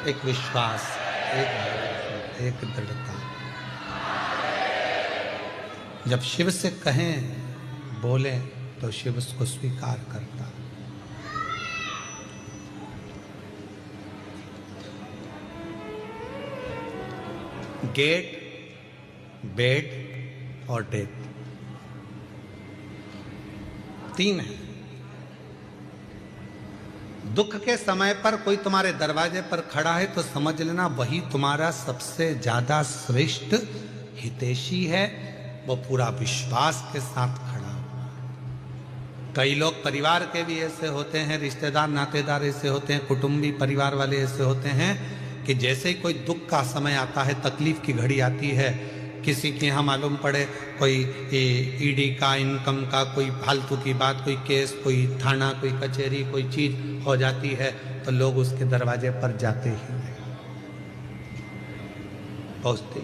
एक विश्वास, एक दृढ़ता। जब शिव से कहें, बोले, तो शिव उसको स्वीकार करता। गेट, बेड और डेथ, तीन है। दुख के समय पर कोई तुम्हारे दरवाजे पर खड़ा है तो समझ लेना वही तुम्हारा सबसे ज्यादा श्रेष्ठ हितैषी है। वो पूरा विश्वास के साथ खड़ा हुआ। कई लोग परिवार के भी ऐसे होते हैं, रिश्तेदार नातेदार ऐसे होते हैं, कुटुंबी परिवार वाले ऐसे होते हैं कि जैसे ही कोई दुख का समय आता है, तकलीफ की घड़ी आती है, किसी के यहाँ मालूम पड़े कोई ईडी का, इनकम का कोई फालतू की बात, कोई केस, कोई थाना, कोई कचहरी, कोई चीज हो जाती है, तो लोग उसके दरवाजे पर जाते ही नहीं, पहुंचते।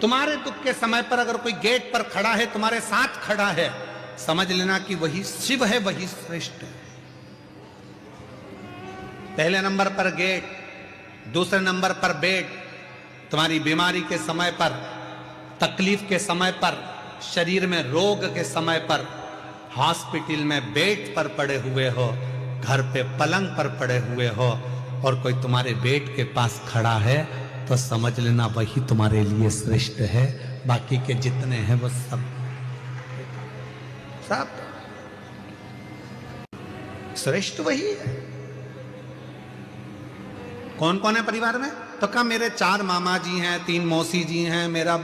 तुम्हारे दुख के समय पर अगर कोई गेट पर खड़ा है, तुम्हारे साथ खड़ा है, समझ लेना कि वही शिव है, वही श्रेष्ठ है। पहले नंबर पर गेट, दूसरे नंबर पर बेड। तुम्हारी बीमारी के समय पर, तकलीफ के समय पर, शरीर में रोग के समय पर, हॉस्पिटल में बेड पर पड़े हुए हो, घर पे पलंग पर पड़े हुए हो, और कोई तुम्हारे बेड के पास खड़ा है, तो समझ लेना वही तुम्हारे लिए श्रेष्ठ है। बाकी के जितने हैं वो सब श्रेष्ठ वही है। कौन कौन है परिवार में? तो कहा मेरे 4 मामा जी हैं, 3 मौसी जी हैं, मेरा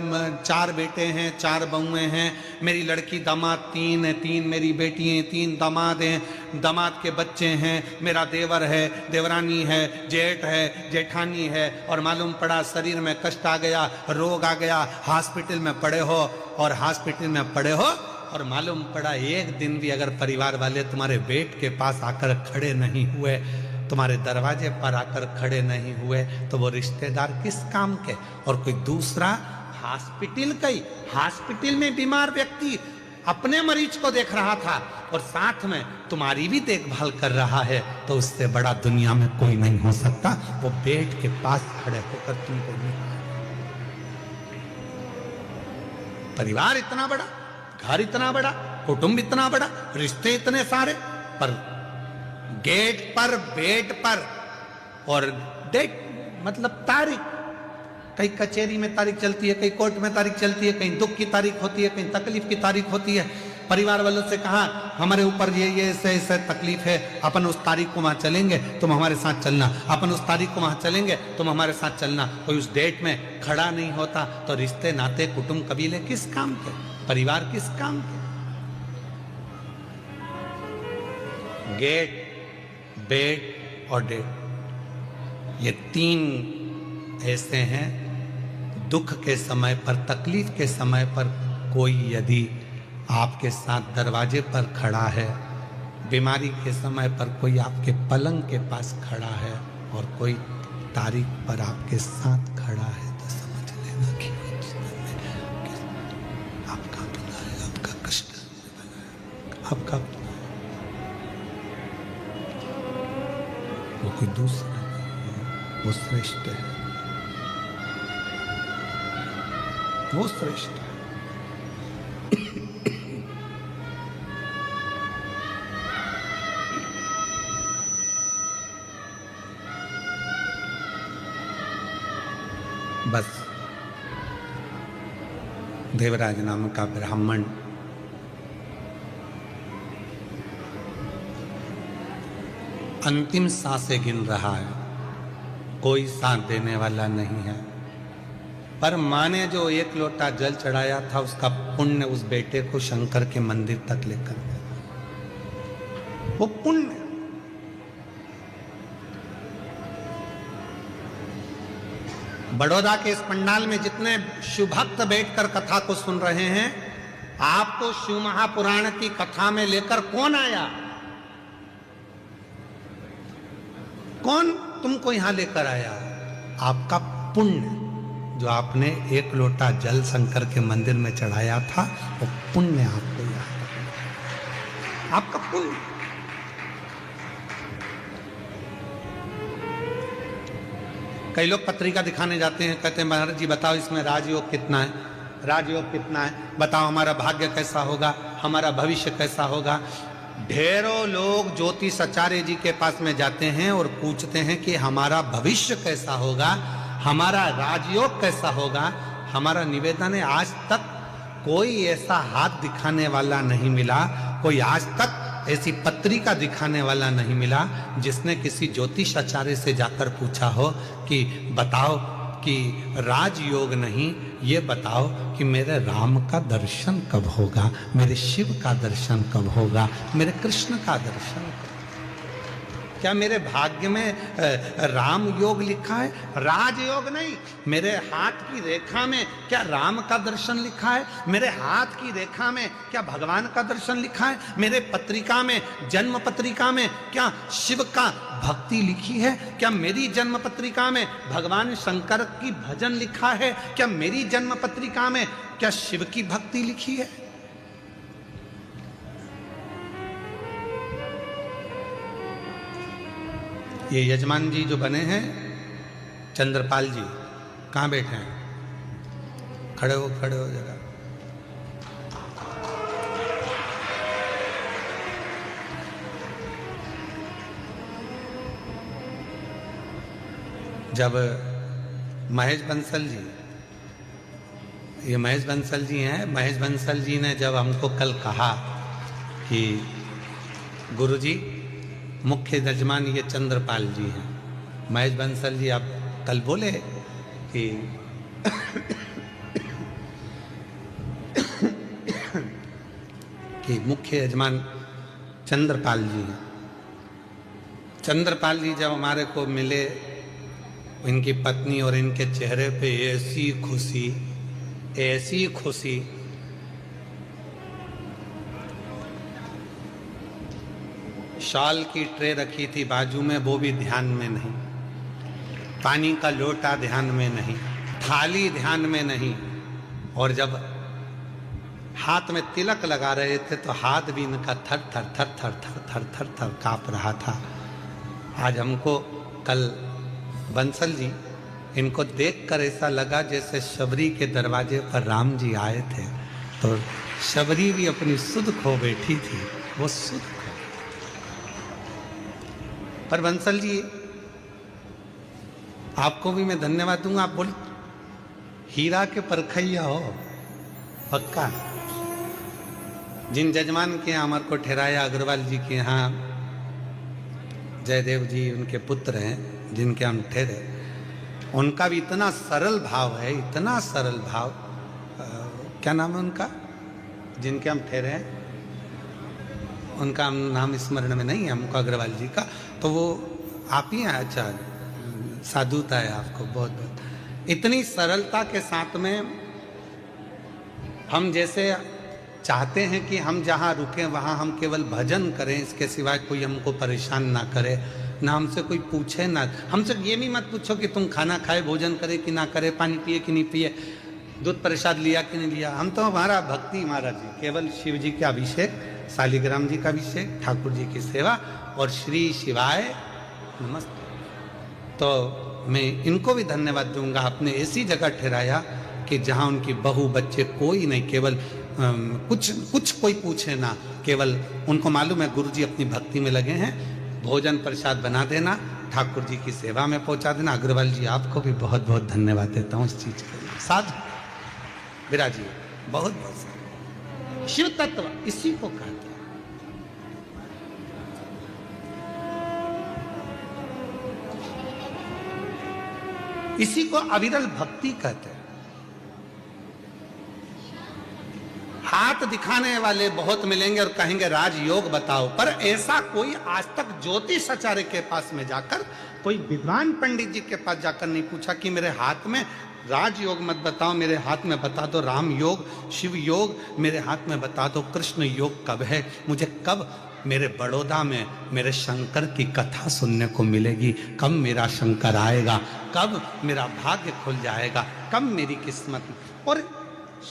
4 बेटे हैं, 4 बहुएं हैं, मेरी लड़की दामाद 3 है, 3 मेरी बेटी हैं, 3 दामाद हैं, दामाद के बच्चे हैं, मेरा देवर है, देवरानी है, जेठ है, जेठानी है, और मालूम पड़ा शरीर में कष्ट आ गया, रोग आ गया, हॉस्पिटल में पड़े हो, और हॉस्पिटल में पड़े हो, और मालूम पड़ा एक दिन भी अगर परिवार वाले तुम्हारे बेड के पास आकर खड़े नहीं हुए, तुम्हारे दरवाजे पर आकर खड़े नहीं हुए, तो वो रिश्तेदार किस काम के? और कोई दूसरा हॉस्पिटल में बीमार व्यक्ति अपने मरीज को देख रहा था और साथ में तुम्हारी भी देखभाल कर रहा है, तो उससे बड़ा दुनिया में कोई नहीं हो सकता। वो बेड के पास खड़े होकर तुमको नहीं। परिवार इतना बड़ा, घर इतना बड़ा, कुटुंब इतना बड़ा, रिश्ते इतने सारे, पर गेट पर, बेड पर और डेट मतलब तारीख, कहीं कचहरी में तारीख चलती है, कहीं कोर्ट में तारीख चलती है, कहीं दुख की तारीख होती है, कहीं तकलीफ की तारीख होती है। परिवार वालों से कहा हमारे ऊपर ये ऐसे तकलीफ है, अपन उस तारीख को वहां चलेंगे, तुम हमारे साथ चलना, अपन उस तारीख को वहां चलेंगे, तुम हमारे साथ चलना। कोई उस डेट में खड़ा नहीं होता, तो रिश्ते नाते कुटुंब कबीले किस काम के? परिवार किस काम के? गेट, बेड और डेट, ये 3 ऐसे हैं। दुख के समय पर, तकलीफ के समय पर कोई यदि आपके साथ दरवाजे पर खड़ा है, बीमारी के समय पर कोई आपके पलंग के पास खड़ा है, और कोई तारीख पर आपके साथ खड़ा है, तो समझ लेना कि आपका भला है, आपका कष्ट है, आपका वो कोई दूसरा नहीं है, वो श्रेष्ठ है, वो श्रेष्ठ है। बस देवराज नाम का ब्राह्मण अंतिम सांसें गिन रहा है, कोई साथ देने वाला नहीं है, पर माँ ने जो 1 लोटा जल चढ़ाया था, उसका पुण्य उस बेटे को शंकर के मंदिर तक लेकर गया। वो पुण्य, बड़ौदा के इस पंडाल में जितने शिव भक्त बैठकर कथा को सुन रहे हैं, आपको शिव महापुराण की कथा में लेकर कौन आया? कौन तुमको यहां लेकर आया? आपका पुण्य, जो आपने 1 लोटा जल शंकर के मंदिर में चढ़ाया था, वो पुण्य आपको याद, आपका पुण्य। कई लोग पत्रिका दिखाने जाते हैं, कहते हैं महाराज जी बताओ इसमें राजयोग कितना है, राजयोग कितना है, बताओ हमारा भाग्य कैसा होगा, हमारा भविष्य कैसा होगा। ढेरों लोग ज्योतिषाचार्य जी के पास में जाते हैं और पूछते हैं कि हमारा भविष्य कैसा होगा, हमारा राजयोग कैसा होगा। हमारा निवेदन है, आज तक कोई ऐसा हाथ दिखाने वाला नहीं मिला, कोई आज तक ऐसी पत्रिका दिखाने वाला नहीं मिला जिसने किसी ज्योतिषाचार्य से जाकर पूछा हो कि बताओ कि राजयोग नहीं, ये बताओ कि मेरे राम का दर्शन कब होगा, मेरे शिव का दर्शन कब होगा, मेरे कृष्ण का दर्शन कब, क्या मेरे भाग्य में राम योग लिखा है, राजयोग नहीं। मेरे हाथ की रेखा में क्या राम का दर्शन लिखा है, मेरे हाथ की रेखा में क्या भगवान का दर्शन लिखा है, मेरे पत्रिका में, जन्म पत्रिका में क्या शिव का भक्ति लिखी है, क्या मेरी जन्म पत्रिका में भगवान शंकर की भजन लिखा है, क्या मेरी जन्म पत्रिका में क्या शिव की भक्ति लिखी है। ये यजमान जी जो बने हैं चंद्रपाल जी, कहाँ बैठे हैं, खड़े हो जरा। जब महेश बंसल जी, ये महेश बंसल जी हैं, महेश बंसल जी ने जब हमको कल कहा कि गुरुजी मुख्य यजमान ये चंद्रपाल जी हैं, महेश बंसल जी आप कल बोले कि कि मुख्य यजमान चंद्रपाल जी हैं। चंद्रपाल जी जब हमारे को मिले, इनकी पत्नी और इनके चेहरे पे ऐसी खुशी, ऐसी खुशी, शाल की ट्रे रखी थी बाजू में, वो भी ध्यान में नहीं, पानी का लोटा ध्यान में नहीं, थाली ध्यान में नहीं, और जब हाथ में तिलक लगा रहे थे तो हाथ भी इनका थर थर थर थर थर थर थर थर कांप रहा था। आज हमको कल बंसल जी, इनको देखकर ऐसा लगा जैसे शबरी के दरवाजे पर राम जी आए थे, तो शबरी भी अपनी सुध खो बैठी थी, वो सुध खो। पर बंसल जी आपको भी मैं धन्यवाद दूंगा, आप बोल हीरा के परखैया हो पक्का। जिन जजमान के यहाँ हमारे को ठहराया, अग्रवाल जी के यहाँ जयदेव जी उनके पुत्र हैं, जिनके हम ठहरे, उनका भी इतना सरल भाव है, इतना सरल भाव। क्या नाम है उनका, जिनके हम ठहरे हैं, उनका नाम स्मरण में नहीं है हमको, अग्रवाल जी का, तो वो आप ही हैं। अच्छा, साधुता है आपको बहुत बहुत। इतनी सरलता के साथ में हम जैसे चाहते हैं कि हम जहाँ रुकें वहाँ हम केवल भजन करें, इसके सिवाय कोई हमको परेशान ना करे, ना हमसे कोई पूछे, ना हमसे ये भी मत पूछो कि तुम खाना खाए, भोजन करे कि ना करे, पानी पिए कि नहीं पिए, दूध प्रसाद लिया कि नहीं लिया। हम तो हमारा भक्ति महाराज जी केवल शिव जी का अभिषेक, शालिग्राम जी का अभिषेक, ठाकुर जी की सेवा और श्री शिवाय नमस्ते। तो मैं इनको भी धन्यवाद दूंगा, आपने ऐसी जगह ठहराया कि जहाँ उनकी बहू बच्चे कोई नहीं, केवल कुछ कोई पूछे ना, केवल उनको मालूम है गुरु जी अपनी भक्ति में लगे हैं, भोजन प्रसाद बना देना, ठाकुर जी की सेवा में पहुंचा देना। अग्रवाल जी आपको भी बहुत बहुत धन्यवाद देता हूँ इस चीज के लिए। साधु विराजी बहुत बहुत शिव तत्व इसी को कहते हैं। इसी को अविरल भक्ति कहते हैं। हाथ दिखाने वाले बहुत मिलेंगे और कहेंगे राजयोग बताओ, पर ऐसा कोई आज तक ज्योतिषाचार्य के पास में जाकर, कोई विद्वान पंडित जी के पास जाकर नहीं पूछा कि मेरे हाथ में राजयोग मत बताओ, मेरे हाथ में बता दो राम योग, शिव योग, मेरे हाथ में बता दो कृष्ण योग कब है, मुझे कब मेरे बड़ौदा में मेरे शंकर की कथा सुनने को मिलेगी, कब मेरा शंकर आएगा, कब मेरा भाग्य खुल जाएगा, कब मेरी किस्मत। और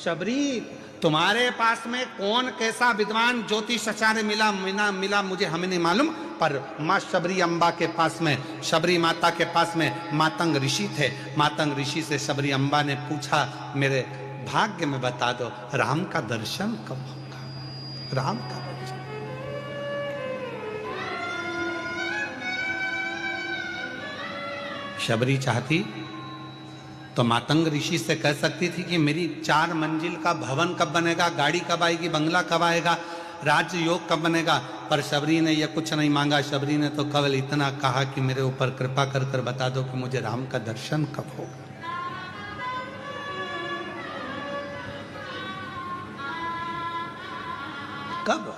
शबरी तुम्हारे पास में कौन कैसा विद्वान ज्योतिषाचार्य मिला मुझे हमें नहीं मालूम, पर माँ शबरी अम्बा के पास में, शबरी माता के पास में मातंग ऋषि थे। मातंग ऋषि से शबरी अम्बा ने पूछा, मेरे भाग्य में बता दो राम का दर्शन कब होगा, राम का दर्शन। शबरी चाहती तो मातंग ऋषि से कह सकती थी कि मेरी 4 मंजिल का भवन कब बनेगा, गाड़ी कब आएगी, बंगला कब आएगा, राज योग कब बनेगा। पर शबरी ने यह कुछ नहीं मांगा। शबरी ने तो केवल इतना कहा कि मेरे ऊपर कृपा कर कर बता दो कि मुझे राम का दर्शन कब होगा। कब?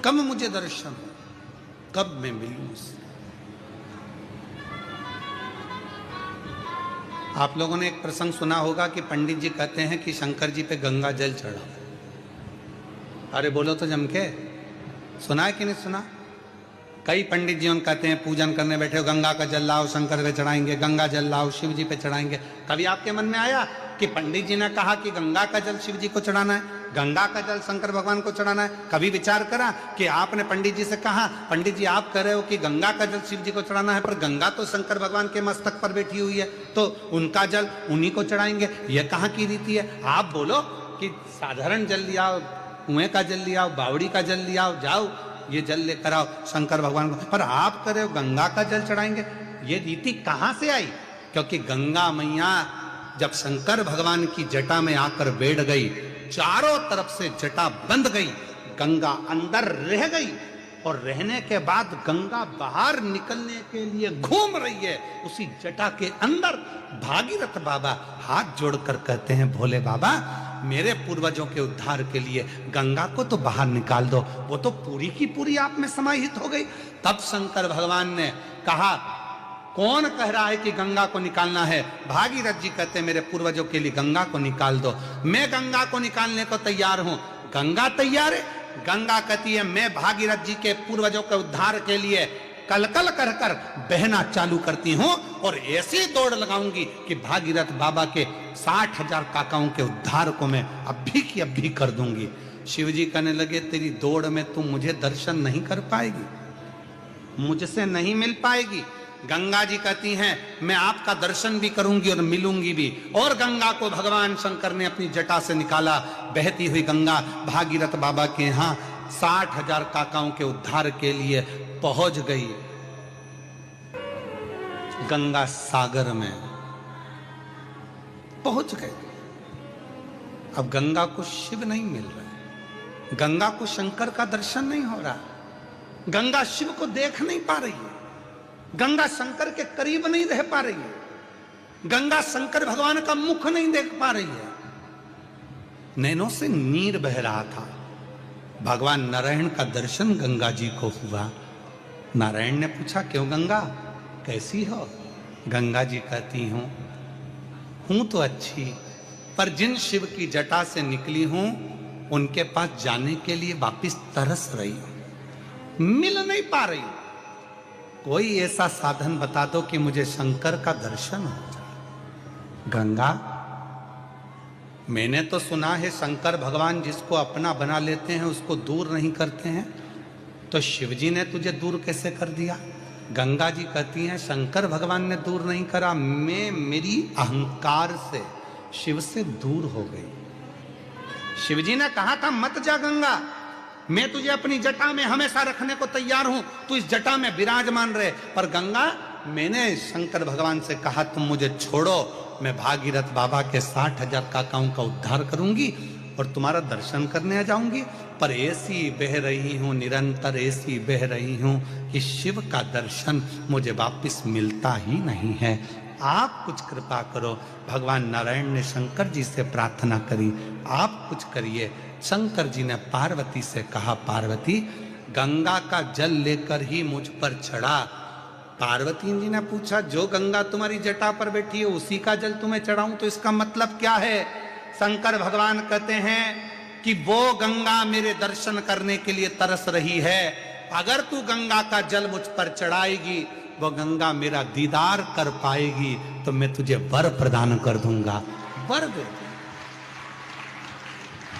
कब मुझे दर्शन, कब मैं मिलूं उससे। आप लोगों ने एक प्रसंग सुना होगा कि पंडित जी कहते हैं कि शंकर जी पे गंगा जल चढ़ाओ। अरे बोलो तो जम के, सुना है कि नहीं सुना? कई पंडित जी कहते हैं पूजन करने बैठे हो, गंगा का जल लाओ शंकर पे चढ़ाएंगे, गंगा जल लाओ शिव जी पे चढ़ाएंगे। कभी आपके मन में आया कि पंडित जी ने कहा कि गंगा का जल शिव जी को चढ़ाना है, गंगा का जल शंकर भगवान को चढ़ाना है? कभी विचार करा कि आपने पंडित जी से कहा, पंडित जी आप कह रहे हो कि गंगा का जल शिव जी को चढ़ाना है, पर गंगा तो शंकर भगवान के मस्तक पर बैठी हुई है, तो उनका जल उन्हीं को चढ़ाएंगे, यह कहाँ की रीति है? आप बोलो कि साधारण जल लिया, कुएं का जल लिया, बावड़ी का जल लिया, जाओ ये जल लेकर आओ शंकर भगवान को, पर आप कह रहे हो गंगा का जल चढ़ाएंगे। ये रीति कहाँ से आई? क्योंकि गंगा मैया जब शंकर भगवान की जटा में आकर बैठ गई, चारों तरफ से जटा बंद गई, गंगा अंदर रह गई, और रहने के बाद गंगा बाहर निकलने के लिए घूम रही है उसी जटा के अंदर। भागीरथ बाबा हाथ जोड़कर कहते हैं, भोले बाबा मेरे पूर्वजों के उद्धार के लिए गंगा को तो बाहर निकाल दो, वो तो पूरी की पूरी आप में समाहित हो गई। तब शंकर भगवान ने कहा, कौन कह रहा है कि गंगा को निकालना है? भागीरथ जी कहते हैं, मेरे पूर्वजों के लिए गंगा को निकाल दो। मैं गंगा को निकालने को तैयार हूं। गंगा तैयार है? गंगा कहती है, मैं भागीरथ जी के पूर्वजों के उद्धार के लिए कलकल कर कर बहना चालू करती हूं, और ऐसी दौड़ लगाऊंगी कि भागीरथ बाबा के 60,000 काकाओं के उद्धार को मैं अभी की अभी कर दूंगी। शिव जी कहने लगे, तेरी दौड़ में तू मुझे दर्शन नहीं कर पाएगी, मुझसे नहीं मिल पाएगी। गंगा जी कहती हैं, मैं आपका दर्शन भी करूंगी और मिलूंगी भी। और गंगा को भगवान शंकर ने अपनी जटा से निकाला। बहती हुई गंगा भागीरथ बाबा के यहाँ 60,000 काकाओं के उद्धार के लिए पहुंच गई गंगा सागर में पहुंच गए। अब गंगा को शिव नहीं मिल रहा, गंगा को शंकर का दर्शन नहीं हो रहा, गंगा शिव को देख नहीं पा रही है, गंगा शंकर के करीब नहीं रह पा रही है, गंगा शंकर भगवान का मुख नहीं देख पा रही है। नैनों से नीर बह रहा था। भगवान नारायण का दर्शन गंगा जी को हुआ। नारायण ने पूछा, क्यों गंगा कैसी हो? गंगा जी कहती हूं तो अच्छी, पर जिन शिव की जटा से निकली हूं उनके पास जाने के लिए वापिस तरस रही हूं, मिल नहीं पा रही हूं। कोई ऐसा साधन बता दो कि मुझे शंकर का दर्शन हो जाए। गंगा, मैंने तो सुना है शंकर भगवान जिसको अपना बना लेते हैं उसको दूर नहीं करते हैं, तो शिवजी ने तुझे दूर कैसे कर दिया? गंगा जी कहती हैं, शंकर भगवान ने दूर नहीं करा, मैं मेरी अहंकार से शिव से दूर हो गई। शिवजी ने कहा था, मत जा गंगा, मैं तुझे अपनी जटा में हमेशा रखने को तैयार हूं, तू इस जटा में विराजमान रहे। पर गंगा, मैंने शंकर भगवान से कहा तुम मुझे छोड़ो, मैं भागीरथ बाबा के 60,000 काकाओं का उद्धार करूंगी और तुम्हारा दर्शन करने आ जाऊंगी। पर ऐसी बह रही हूं, निरंतर ऐसी बह रही हूं कि शिव का दर्शन मुझे वापस मिलता ही नहीं है। आप कुछ कृपा करो। भगवान नारायण ने शंकर जी से प्रार्थना करी, आप कुछ करिए। शंकर जी ने पार्वती से कहा, पार्वती गंगा का जल लेकर ही मुझ पर चढ़ा। पार्वती जी ने पूछा, जो गंगा तुम्हारी जटा पर बैठी है उसी का जल तुम्हें चढ़ाऊं, तो इसका मतलब क्या है? शंकर भगवान कहते हैं कि वो गंगा मेरे दर्शन करने के लिए तरस रही है, अगर तू गंगा का जल मुझ पर चढ़ाएगी, वो गंगा मेरा दीदार कर पाएगी, तो मैं तुझे वर प्रदान कर दूंगा। वर दे।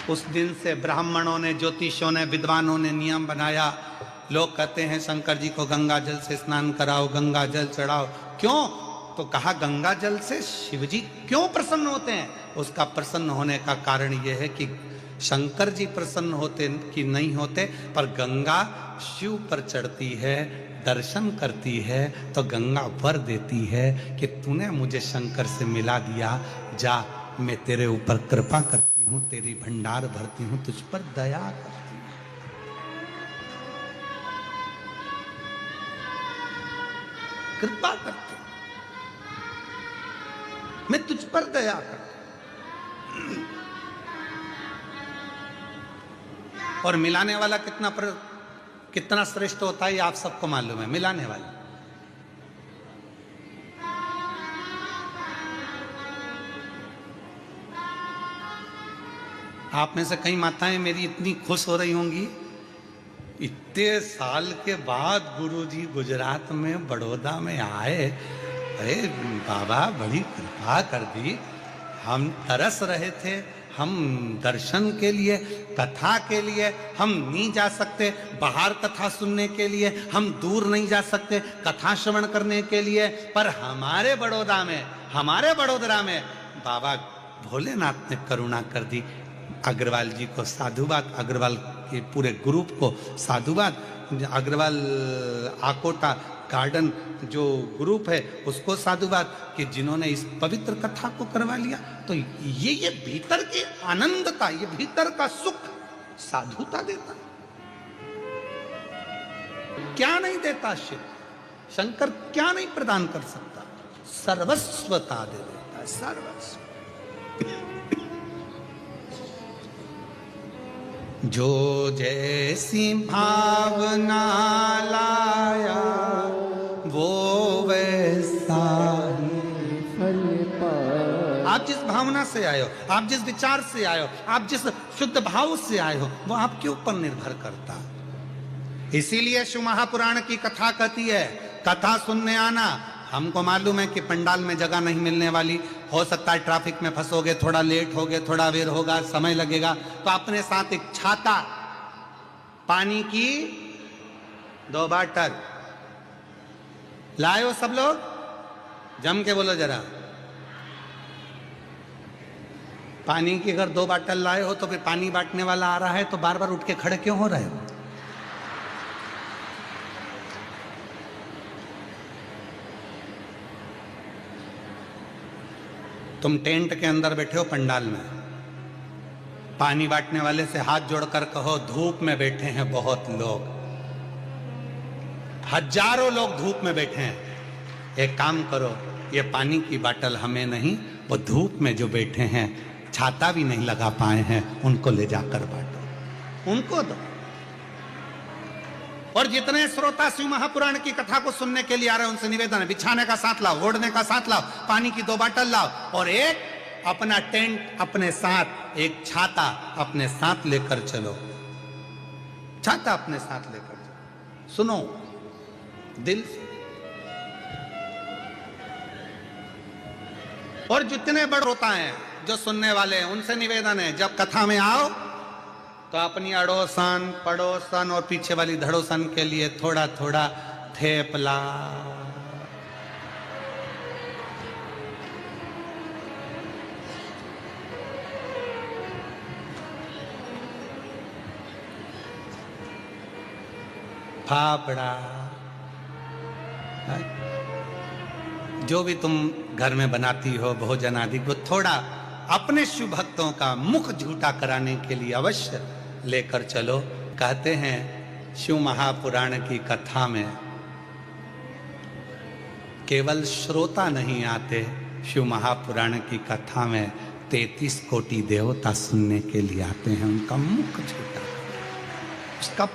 उस दिन से ब्राह्मणों ने, ज्योतिषों ने, विद्वानों ने नियम बनाया। लोग कहते हैं शंकर जी को गंगा जल से स्नान कराओ, गंगा जल चढ़ाओ। क्यों? तो कहा गंगा जल से शिव जी क्यों प्रसन्न होते हैं? उसका प्रसन्न होने का कारण यह है कि शंकर जी प्रसन्न होते कि नहीं होते, पर गंगा शिव पर चढ़ती है, दर्शन करती है, तो गंगा वर देती है कि तूने मुझे शंकर से मिला दिया, जा मैं तेरे ऊपर कृपा करती हूँ, तेरी भंडार भरती हूँ, तुझ पर दया करती हूँ। कृपा करती हूँ, मैं तुझ पर दया करती हूँ। और मिलाने वाला कितना श्रेष्ठ होता है, ये आप सबको मालूम है। मिलाने वाला आप में से कई माताएं मेरी इतनी खुश हो रही होंगी, इतने साल के बाद गुरुजी गुजरात में बड़ौदा में आए। अरे बाबा बड़ी कृपा कर दी, हम तरस रहे थे, हम दर्शन के लिए, कथा के लिए हम नहीं जा सकते, बाहर कथा सुनने के लिए हम दूर नहीं जा सकते, कथा श्रवण करने के लिए, पर हमारे बड़ोदरा में बाबा भोलेनाथ ने करुणा कर दी। अग्रवाल जी को साधुवाद, अग्रवाल के पूरे ग्रुप को साधुवाद, अग्रवाल आकोटा गार्डन जो ग्रुप है उसको साधुवाद कि जिन्होंने इस पवित्र कथा को करवा लिया। तो ये भीतर के आनंद का, ये भीतर का सुख साधुता देता, क्या नहीं देता शिव? शंकर क्या नहीं प्रदान कर सकता? सर्वस्वता दे देता है, सर्वस्व। जो जैसी भावना लाया वो वैसा ही फल पाया। आप जिस भावना से आए हो, आप जिस विचार से आए हो, आप जिस शुद्ध भाव से आए हो, वो आपके ऊपर निर्भर करता। इसीलिए शिव महापुराण की कथा कहती है, कथा सुनने आना। हमको मालूम है कि पंडाल में जगह नहीं मिलने वाली, हो सकता है ट्रैफिक में फंसोगे, थोड़ा लेट होगे, थोड़ा देर होगा, समय लगेगा, तो अपने साथ एक छाता, पानी की 2 बाटल लाए हो सब लोग? जम के बोलो जरा। पानी की अगर 2 बाटल लाए हो तो फिर पानी बांटने वाला आ रहा है तो बार बार उठ के खड़े क्यों हो रहे हो? तुम टेंट के अंदर बैठे हो पंडाल में, पानी बांटने वाले से हाथ जोड़कर कहो, धूप में बैठे हैं बहुत लोग, हजारों लोग धूप में बैठे हैं, एक काम करो, ये पानी की बाटल हमें नहीं, वो धूप में जो बैठे हैं, छाता भी नहीं लगा पाए हैं, उनको ले जाकर बांटो, उनको दो। और जितने श्रोता शिव महापुराण की कथा को सुनने के लिए आ रहे हैं उनसे निवेदन है, बिछाने का साथ लाओ, ओढ़ने का साथ लाओ, पानी की 2 बाटल लाओ, और एक अपना टेंट अपने साथ, एक छाता अपने साथ लेकर चलो, छाता अपने साथ लेकर चलो। सुनो दिल से। और जितने बड़ श्रोता हैं जो सुनने वाले हैं उनसे निवेदन है, जब कथा में आओ तो अपनी अड़ोसन पड़ोसन और पीछे वाली धड़ोसन के लिए थोड़ा थोड़ा थेपला, फाफड़ा, जो भी तुम घर में बनाती हो भोजन आदि को थोड़ा अपने शिव भक्तों का मुख झूठा कराने के लिए अवश्य लेकर चलो। कहते हैं शिव महापुराण की कथा में केवल श्रोता नहीं आते, शिव महापुराण की कथा में 33 कोटि देवता सुनने के लिए आते हैं। उनका मुख झूठा, उसका